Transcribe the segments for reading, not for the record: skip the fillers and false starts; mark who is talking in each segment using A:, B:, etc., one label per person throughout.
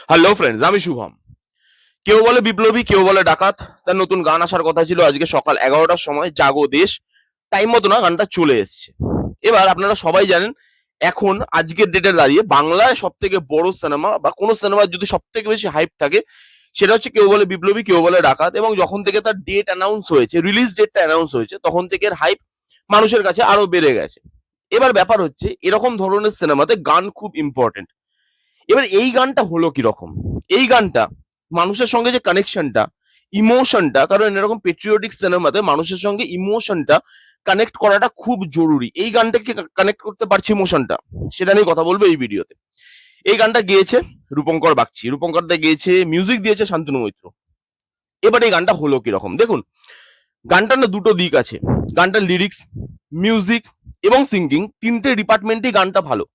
A: Hello friends, আমি শুভম। কেউ বলে বিপ্লবী, কেউ বলে ডাকাত। তার নতুন গান আসার কথা ছিল আজকে সকাল 11টার সময়, জাগো দেশ। টাইম মতো না গানটা চলে এসছে। এবার আপনারা সবাই জানেন, এখন আজকের ডেটে দাঁড়িয়ে বাংলায় সব থেকে বড় সিনেমা বা কোনো সিনেমার যদি সব থেকে বেশি হাইপ থাকে, সেটা হচ্ছে কেউ বলে বিপ্লবী, কেউ বলে ডাকাত। এবং যখন থেকে তার ডেট অ্যানাউন্স হয়েছে, রিলিজ ডেটটা অ্যানাউন্স হয়েছে, তখন থেকে এর হাইপ মানুষের কাছে আরো বেড়ে গেছে। এবার ব্যাপার হচ্ছে, এরকম ধরনের সিনেমাতে গান খুব ইম্পর্টেন্ট। এবার এই গানটা হলো কিরকম, এই গানটা মানুষের সঙ্গে যে কানেকশনটা, ইমোশনটা, কারণ এরকম পেট্রিয়টিক সিনেমাতে মানুষের সঙ্গে ইমোশনটা কানেক্ট করাটা খুব জরুরি। এই গানটাকে কানেক্ট করতে পারছি ইমোশনটা, সেটা নিয়ে কথা বলবো এই ভিডিওতে। এই গানটা গেয়েছে রূপঙ্কর বাগচি, রূপঙ্কর দা গেয়েছে, মিউজিক দিয়েছে শান্তনু মৈত্র। এবার এই গানটা হলো কিরকম দেখুন। গানটার না দুটো দিক আছে, গানটার লিরিক্স, মিউজিক এবং সিঙ্গিং, তিনটে ডিপার্টমেন্টে গানটা ভালো।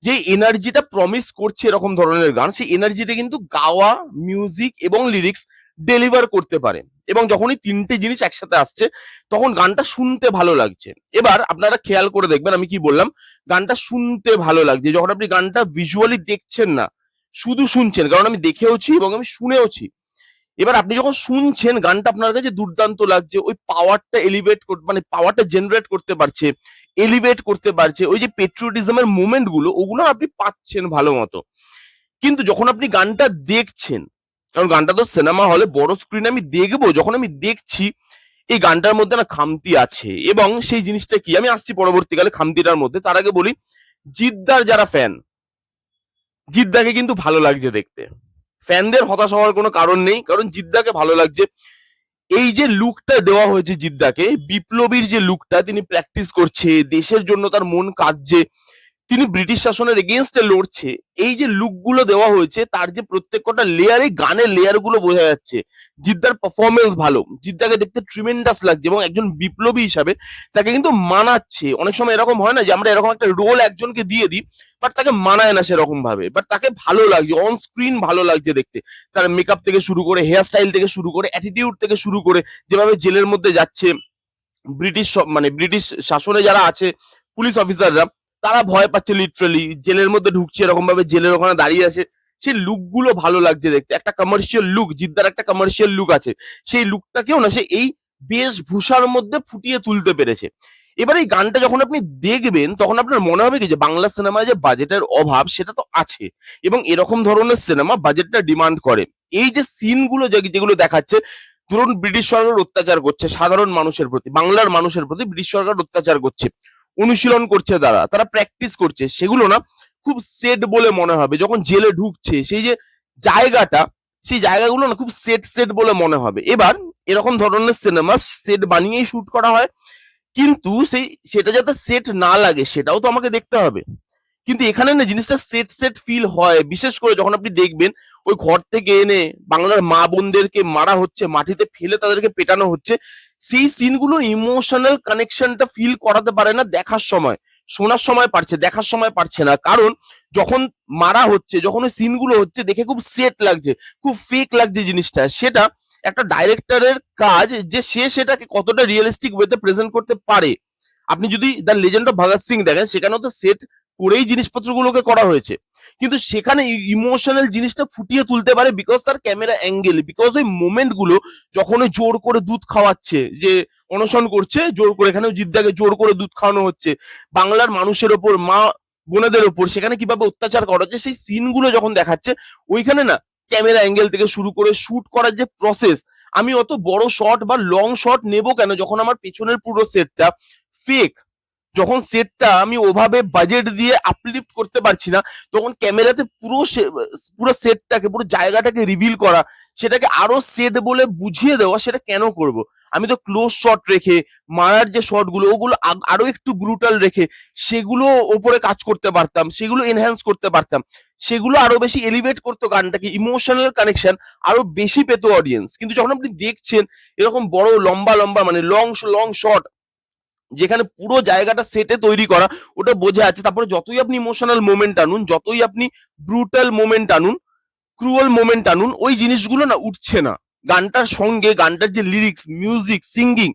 A: যে এনার্জিটা প্রমিস করছে এরকম ধরনের গান, সেই এনার্জিটা কিন্তু গাওয়া, মিউজিক এবং লিরিক্স ডেলিভার করতে পারে। এবং যখনই তিনটে জিনিস একসাথে আসছে, তখন গানটা শুনতে ভালো লাগছে। এবার আপনারা খেয়াল করে দেখবেন আমি কি বললাম, গানটা শুনতে ভালো লাগছে যখন আপনি গানটা ভিজুয়ালি দেখছেন না, শুধু শুনছেন। কারণ আমি দেখেওছি এবং আমি শুনেওছি। এবার আপনি যখন শুনছেন গানটা, আপনার কাছে দুর্দান্ত লাগছে, ওই পাওয়ারটা এলিভেট মানে পাওয়ারটা জেনারেট করতে পারছে, এলিভেট করতে পারছে, ওই যে পেট্রিয়টিজমের মুভমেন্ট গুলো, ওগুলো আপনি পাচ্ছেন ভালো মতো। কিন্তু যখন আপনি গানটা দেখছেন, কারণ গানটা তো সিনেমা হলে বড় স্ক্রিনে আমি দেখবো, যখন আমি দেখছি এই গানটার মধ্যে না খামতি আছে। এবং সেই জিনিসটা কি, আমি আসছি পরবর্তীকালে খামতিটার মধ্যে। তার আগে বলি, জিদ্দার যারা ফ্যান, জিদ্দাকে কিন্তু ভালো লাগছে দেখতে। ফ্যানদের হতাশ হওয়ার কোনো কারণ নেই, কারণ জিদ্দাকে ভালো লাগছে। এই যে লুকটা দেওয়া হয়েছে জিদ্দাকে, বিপ্লবীর যে লুকটা, তিনি প্র্যাকটিস করছে, দেশের জন্য তার মন কাঁদছে, তিনি ব্রিটিশ শাসনের এগেনস্টে লড়ছে, এই যে লুকগুলো দেওয়া হয়েছে, তার যে প্রত্যেকটা লেয়ারে, গানের লেয়ার গুলো বোঝা যাচ্ছে। জিদ্দার পারফরমেন্স ভালো, জিদ্দাকে দেখতে ট্রিমেন্ডাস লাগছে এবং একজন বিপ্লবী হিসাবে তাকে কিন্তু মানাচ্ছে। অনেক সময় এরকম হয় না যে আমরা এরকম একটা রোল একজনকে দিয়ে দিই, বাট তাকে মানায় না সেরকম ভাবে, বাট তাকে ভালো লাগছে, অন স্ক্রিন ভালো লাগছে দেখতে। তার মেকআপ থেকে শুরু করে, হেয়ার স্টাইল থেকে শুরু করে, অ্যাটিটিউড থেকে শুরু করে, যেভাবে জেলের মধ্যে যাচ্ছে, মানে ব্রিটিশ শাসনে যারা আছে পুলিশ অফিসাররা, তারা ভয় পাচ্ছে, লিটারালি জেলের মধ্যে ঢুকছে, এরকম ভাবে জেলের ওখানে দাঁড়িয়ে আছে, সেই লুক গুলো ভালো লাগছে দেখতে। একটা কমার্শিয়াল লুক, জিদ্দার একটা কমার্শিয়াল লুক আছে, সেই লুকটাকেও না সে এই বেশভূষার মধ্যে ফুটিয়ে তুলতে পেরেছে। এবার এই গানটা যখন আপনি দেখবেন, তখন আপনার মনে হবে কি যে বাংলা সিনেমায় যে বাজেটের অভাব, সেটা তো আছে, এবং এরকম ধরনের সিনেমা বাজেটটা ডিমান্ড করে। এই যে সিন গুলো যেগুলো দেখাচ্ছে, ধরুন ব্রিটিশ সরকার অত্যাচার করছে সাধারণ মানুষের প্রতি, বাংলার মানুষের প্রতি ব্রিটিশ সরকার অত্যাচার করছে, অনুশীলন করছে, তারা প্র্যাকটিস করছে, সেগুলো না খুব সেট বলে মনে হবে। যখন জেলে ঢুকছে, সেই যে জায়গাটা, সেই জায়গাগুলো না খুব সেট সেট বলে মনে হবে। এবার এরকম ধরনের সিনেমা সেট বানিয়েই শুট করা হয়, কিন্তু সেটা যাতে সেট না লাগে সেটাও তো আমাকে দেখতে হবে। কিন্তু এখানে না জিনিসটা সেট সেট ফিল হয়, বিশেষ করে যখন আপনি দেখবেন ওই ঘর থেকে এনে বাংলার মা বোনদেরকে মারা হচ্ছে, মাটিতে ফেলে তাদেরকে পেটানো হচ্ছে, সেই সিনগুলোর ইমোশনাল কানেকশনটা ফিল করাতে পারে না দেখার সময়। শোনার সময় পারছে, দেখার সময় পারছে না। কারণ যখন মারা হচ্ছে, যখন ওই সিনগুলো হচ্ছে, দেখে খুব সেট লাগছে, খুব ফেক লাগছে জিনিসটা। সেটা একটা ডাইরেক্টরের কাজ যে সে সেটাকে কতটা রিয়েলিস্টিক ওয়েতে প্রেজেন্ট করতে পারে। আপনি যদি the legend of Bhagat Singh দেখেন, সেখানেও তো সেট করেই জিনিসপত্রগুলোকে করা হয়েছে, কিন্তু সেখানে ইমোশনাল জিনিসটা ফুটিয়ে তুলতে পারে বিকজ তার ক্যামেরা অ্যাঙ্গেল, বিকজ ওই মোমেন্ট গুলো, যখন ওই জোর করে দুধ খাওয়াচ্ছে, যে অনশন করছে জোর করে, এখানেও জিদ্দাকে জোর করে দুধ খাওয়ানো হচ্ছে, বাংলার মানুষের ওপর, মা বোনেদের ওপর সেখানে কিভাবে অত্যাচার করা হচ্ছে, সেই সিনগুলো যখন দেখাচ্ছে, ওইখানে না ক্যামেরা অ্যাঙ্গেল থেকে শুরু করে শুট করার যে প্রসেস, আমি অত বড় শট বা লং শট নেব কেন যখন আমার পেছনের পুরো সেটটা ফেক, যখন সেটটা আমি ওভাবে বাজেট দিয়ে আপলিফট করতে পারছি না, তখন ক্যামেরাতে পুরো সেটটাকে, পুরো জায়গাটাকে রিভিল করা, সেটাকে আরো সেট বলে বুঝিয়ে দেওয়া, সেটা কেন করব? আমি তো ক্লোজ শট রেখে, মারার যে শট গুলো, ওগুলো আরো একটু ব্রুটাল রেখে সেগুলো ওপরে কাজ করতে পারতাম, সেগুলো এনহ্যান্স করতে পারতাম, সেগুলো আরো বেশি এলিভেট করতো গানটাকে, ইমোশনাল কানেকশন আরো বেশি পেত অডিয়েন্স। কিন্তু যখন আপনি দেখছেন এরকম বড় লম্বা লম্বা, মানে লং লং শট, যেখানে পুরো জায়গাটা সেটে তৈরি করা, ওটা বোঝা যাচ্ছে। তারপরে যতই আপনি ইমোশনাল মোমেন্ট আনুন, যতই আপনি ব্রুটাল মোমেন্ট আনুন, ক্রুয়াল মোমেন্ট আনুন, ওই জিনিসগুলো না উঠছে না। গানটার সঙ্গে গানটার যে লিরিক্স, মিউজিক, সিঙ্গিং,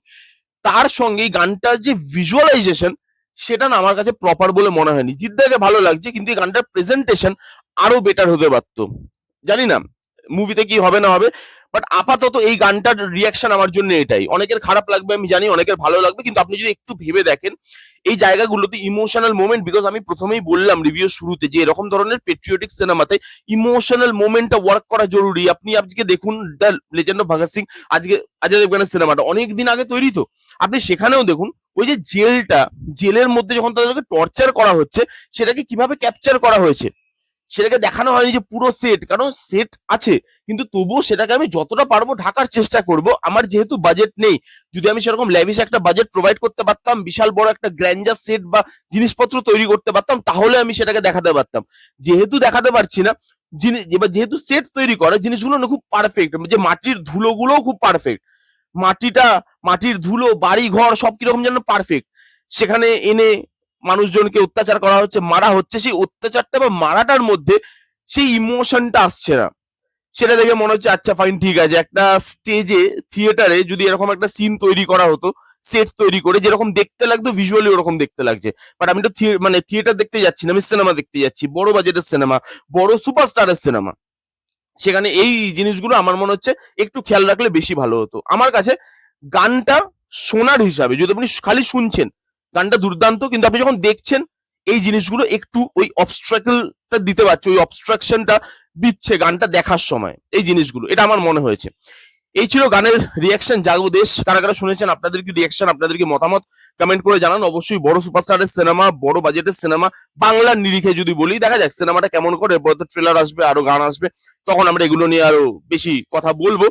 A: তার সঙ্গে গানটার যে ভিজুয়ালাইজেশন, সেটা না আমার কাছে প্রপার বলে মনে হয়নি। জিদ্দাকে ভালো লাগছে, কিন্তু এই গানটার প্রেজেন্টেশন আরো বেটার হতে পারতো। জানি না মুভিতে কি হবে না হবে, বাট আপাতত এই গানটার রিয়াকশন আমার জন্য এটাই। অনেকের খারাপ লাগবে আমি জানি, অনেকের ভালো লাগবে, কিন্তু আপনি যদি একটু ভেবে দেখেন এই জায়গাগুলোতে ইমোশনাল মোমেন্ট, বিকজ আমি প্রথমেই বললাম রিভিউ শুরুতে যে এরকম ধরনের পেট্রিয়টিক সিনেমাতে ইমোশনাল মোমেন্টটা ওয়ার্ক করা জরুরি। আপনি আজকে দেখুন the legend of Bhagat Singh, আজকে অজয় দেবগানের সিনেমাটা অনেক দিন আগে তৈরি, তো আপনি সেখানেও দেখুন ওই যে জেলের মধ্যে যখন তাদেরকে টর্চার করা হচ্ছে সেটাকে কিভাবে ক্যাপচার করা হয়েছে, সেটাকে দেখানো হয়নি যে পুরো সেট, কারণ সেট আছে কিন্তু তবুও সেটাকে আমি যতটা পারবো ঢাকার চেষ্টা করব। আমার যেহেতু বাজেট নেই, যদি আমি সেরকম ল্যাভিশ একটা বাজেট প্রোভাইড করতে পারতাম, বিশাল বড় একটা গ্র্যান্ডার সেট বা জিনিসপত্র তৈরি করতে পারতাম, তাহলে আমি সেটাকে দেখাতে পারতাম। যেহেতু দেখাতে পারছি না, এবার যেহেতু সেট তৈরি করে জিনিসগুলো না খুব পারফেক্ট, যে মাটির ধুলোগুলোও খুব পারফেক্ট, মাটির ধুলো, বাড়ি ঘর সব কিরকম যেন পারফেক্ট, সেখানে এনে মানুষজনকে অত্যাচার করা হচ্ছে, মারা হচ্ছে, সেই অত্যাচারটা বা মারাটার মধ্যে সেই ইমোশনটা আসছে না। সেটা দেখে মনে হচ্ছে আচ্ছা ফাইন ঠিক আছে, একটা স্টেজে থিয়েটারে যদি এরকম একটা সিন তৈরি করা হতো, সেট তৈরি করে যেরকম দেখতে লাগতো ভিজুয়ালি ওরকম দেখতে লাগছে। বাট আমি তো মানে থিয়েটার দেখতে যাচ্ছি না, আমি সিনেমা দেখতে যাচ্ছি, বড় বাজেটের সিনেমা, বড় সুপারস্টারের সিনেমা, সেখানে এই জিনিসগুলো আমার মনে হচ্ছে একটু খেয়াল রাখলে বেশি ভালো হতো। আমার কাছে গানটা শোনার হিসাবে, যদি আপনি খালি শুনছেন গানটা দুর্দান্ত, কিন্তু আপনি যখন দেখছেন এই জিনিসগুলো একটু ওই অবস্ট্রাকলটা দিতে পারছে, ওই অবস্ট্রাকশনটা দিচ্ছে গানটা দেখার সময়, এই জিনিসগুলো, এটা আমার মনে হয়েছে। এই ছিল গানের রিয়াকশন জাগো দেশ। কারা কারা শুনেছেন, আপনাদের কি রিয়াকশন, আপনাদের কি মতামত কমেন্ট করে জানান। অবশ্যই বড় সুপারস্টারের সিনেমা, বড় বাজেটের সিনেমা, বাংলার নিরিখে যদি বলি, দেখা যাক সিনেমাটা কেমন করে, এরপর তো ট্রেলার আসবে, আরো গান আসবে, তখন আমরা এগুলো নিয়ে আরো বেশি কথা বলবো,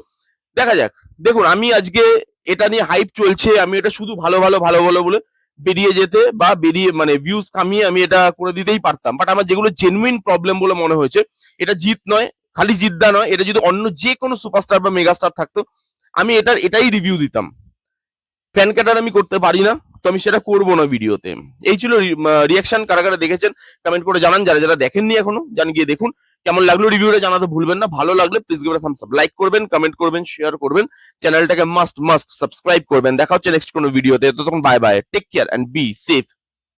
A: দেখা যাক। দেখুন আমি আজকে এটা নিয়ে হাইপ চলছে, আমি এটা শুধু ভালো ভালো ভালো ভালো বলে বেরিয়ে যেতে বা বেরিয়ে মানে ভিউজ কামিয়ে আমি এটা করে দিতেই পারতাম, বাট আমার যেগুলো জেনুইন প্রবলেম বলে মনে হয়েছে, এটা জিত নয়, খালি জিদ্দা নয়, এটা যদি অন্য যে কোনো সুপারস্টার বা মেগাস্টার থাকতো আমি এটাই রিভিউ দিতাম। ফ্যান ক্যাটার আমি করতে পারি না, তো আমি সেটা করবো না ভিডিওতে। এই ছিল রিয়াকশন। কারা কারা দেখেছেন কমেন্ট করে জানান, যারা যারা দেখেননি এখনো জান গিয়ে দেখুন। কেমন লাগলো রিভিউটা জানাতে ভুলবেন না, ভালো লাগলে please give Thums up, like করবেন, কমেন্ট করবেন, শেয়ার করবেন, চ্যানেলটাকে মাস্ট সাবস্ক্রাইব করবেন। দেখা হচ্ছে নেক্সট কোনো ভিডিওতে, ততক্ষণ bye bye, take care and be safe.